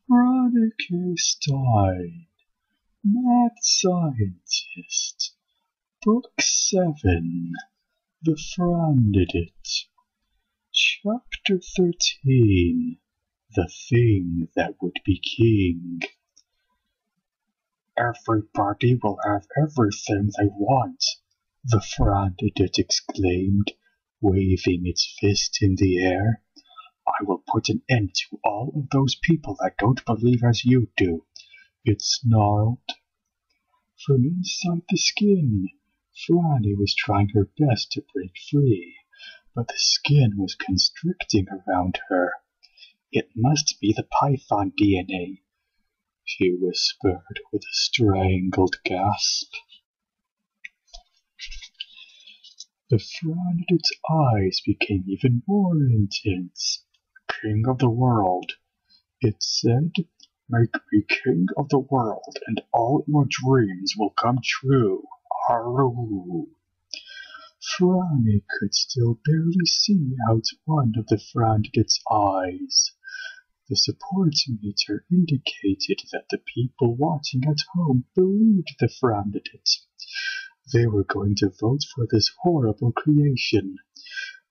Franny K. Stein, Mad Scientist, Book 7, The Frandidate, Chapter 13, The Thing That Would Be King. Everybody will have everything they want, the Frandidate exclaimed, waving its fist in the air. I will put an end to all of those people that don't believe as you do, it snarled. From inside the skin, Franny was trying her best to break free, but the skin was constricting around her. It must be the python DNA, she whispered with a strangled gasp. The Frandidate's eyes became even more intense. King of the world, it said, make me king of the world, and all your dreams will come true. Aroo! Franny could still barely see out one of the Frandidate's eyes. The support meter indicated that the people watching at home believed the Frandidate. They were going to vote for this horrible creation.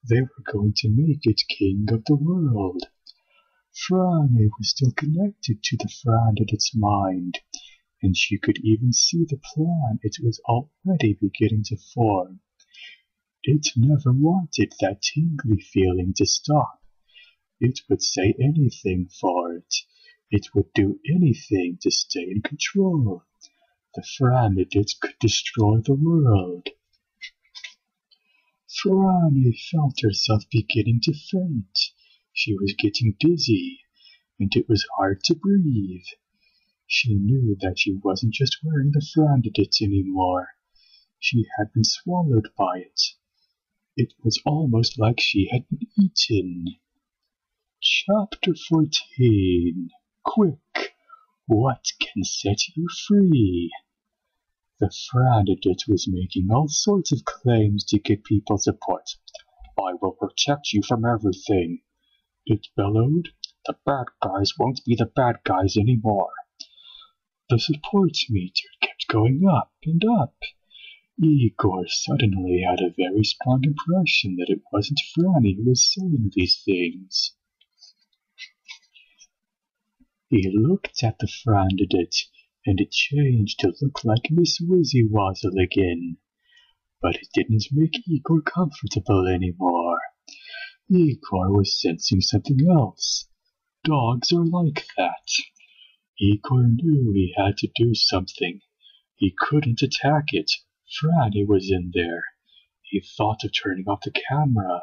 They were going to make it king of the world. Franny was still connected to the Frandidate's mind, and she could even see the plan it was already beginning to form. It never wanted that tingly feeling to stop. It would say anything for it. It would do anything to stay in control. The Frandidate could destroy the world. Franny felt herself beginning to faint. She was getting dizzy, and it was hard to breathe. She knew that she wasn't just wearing the Frandidate anymore. She had been swallowed by it. It was almost like she had been eaten. Chapter 14. Quick! What can set you free? The Frandidate was making all sorts of claims to get people's support. I will protect you from everything, it bellowed. The bad guys won't be the bad guys anymore. The support meter kept going up and up. Igor suddenly had a very strong impression that it wasn't Franny who was saying these things. He looked at the Frandidate, and it changed to look like Miss Wizzy-Wazzle again. But it didn't make Igor comfortable anymore. Igor was sensing something else. Dogs are like that. Igor knew he had to do something. He couldn't attack it. Franny was in there. He thought of turning off the camera,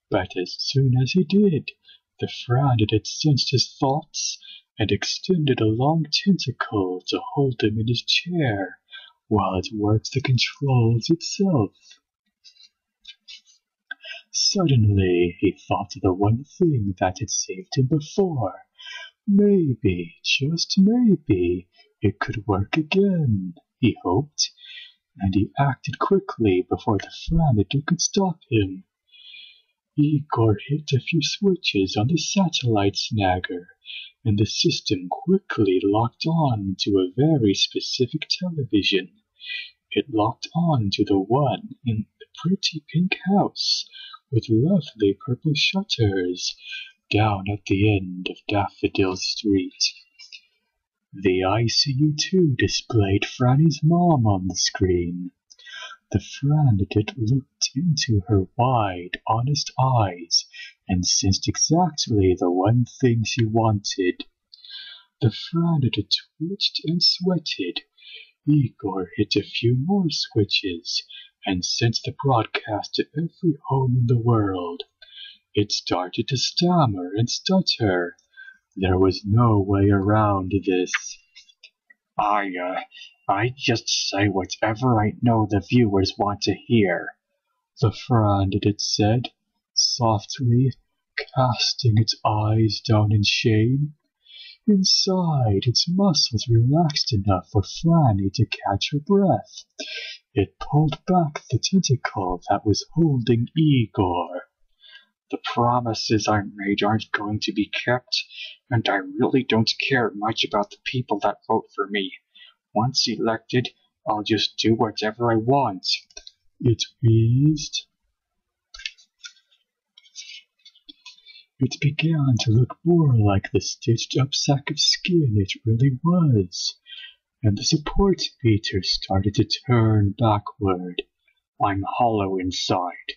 but as soon as he did, the Frandidate sensed his thoughts and extended a long tentacle to hold him in his chair while it worked the controls itself. Suddenly, he thought of the one thing that had saved him before. Maybe, just maybe, it could work again, he hoped, and he acted quickly before the Frandidate could stop him. Igor hit a few switches on the satellite snagger, and the system quickly locked on to a very specific television. It locked on to the one in the pretty pink house with lovely purple shutters down at the end of Daffodil Street. The ICU-2 displayed Franny's mom on the screen. The Frandidate looked into her wide, honest eyes and sensed exactly the one thing she wanted. The Frandidate twitched and sweated. Igor hit a few more switches and sent the broadcast to every home in the world. It started to stammer and stutter. There was no way around this. I just say whatever I know the viewers want to hear, the Frandidate said, softly, casting its eyes down in shame. Inside, its muscles relaxed enough for Franny to catch her breath. It pulled back the tentacle that was holding Igor. The promises I made aren't going to be kept, and I really don't care much about the people that vote for me. Once elected, I'll just do whatever I want. It wheezed. It began to look more like the stitched-up sack of skin it really was, and the support meter started to turn backward. I'm hollow inside,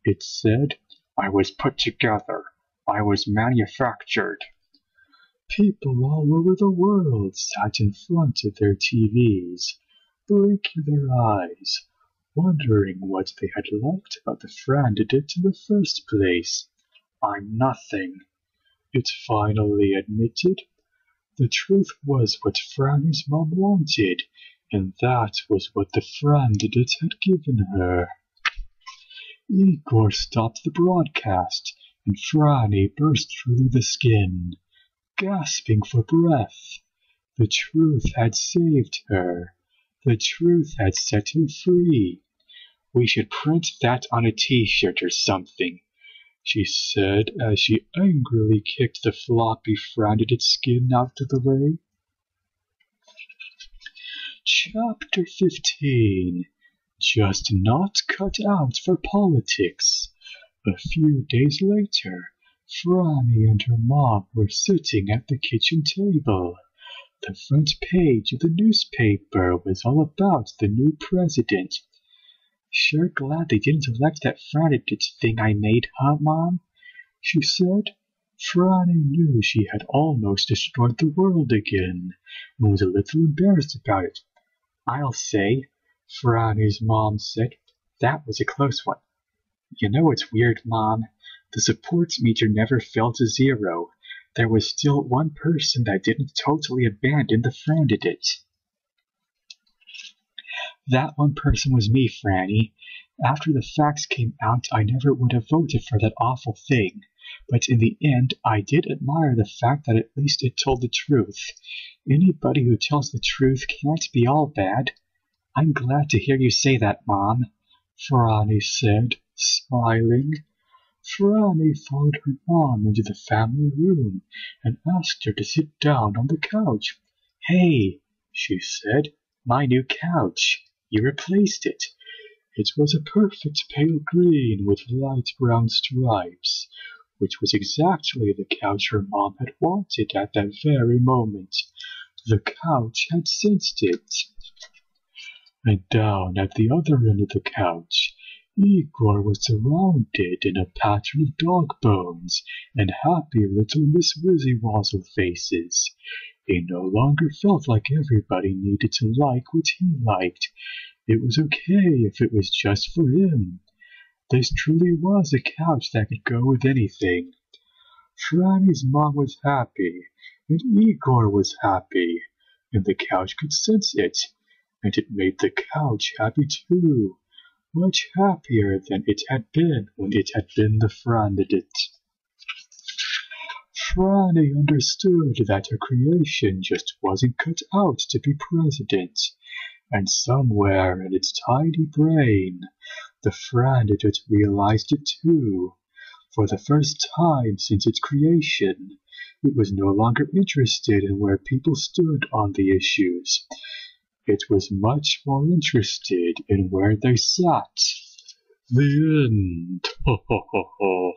it said. I was put together. I was manufactured. People all over the world sat in front of their TVs, blinking their eyes, wondering what they had liked about the Frandidate in the first place. I'm nothing, it finally admitted. The truth was what Franny's mom wanted, and that was what the Frandidate had given her. Igor stopped the broadcast, and Franny burst through the skin, gasping for breath. The truth had saved her. The truth had set her free. We should print that on a t-shirt or something, she said as she angrily kicked the floppy Frandidate skin out of the way. Chapter 15. Just not cut out for politics. A few days later, Franny and her mom were sitting at the kitchen table. The front page of the newspaper was all about the new president. Sure glad they didn't elect that Frandidate thing I made, huh, Mom? She said. Franny knew she had almost destroyed the world again, and was a little embarrassed about it. I'll say, Franny's mom said, that was a close one. You know it's weird, Mom. The support meter never fell to zero. There was still one person that didn't totally abandon the Frandidate. That one person was me, Franny. After the facts came out, I never would have voted for that awful thing. But in the end, I did admire the fact that at least it told the truth. Anybody who tells the truth can't be all bad. I'm glad to hear you say that, Mom, Franny said, smiling. Franny followed her mom into the family room and asked her to sit down on the couch. Hey, she said, my new couch. You replaced it. It was a perfect pale green with light brown stripes, which was exactly the couch her mom had wanted at that very moment. The couch had sensed it. And down at the other end of the couch, Igor was surrounded in a pattern of dog bones and happy little Miss Wizzy-Wazzle faces. He no longer felt like everybody needed to like what he liked. It was okay if it was just for him. This truly was a couch that could go with anything. Franny's mom was happy, and Igor was happy, and the couch could sense it, and it made the couch happy too, much happier than it had been when it had been the Frandidate. Franny understood that her creation just wasn't cut out to be president, and somewhere in its tiny brain, the Frandidate realized it too. For the first time since its creation, it was no longer interested in where people stood on the issues. It was much more interested in where they sat. The end. Ho ho ho ho.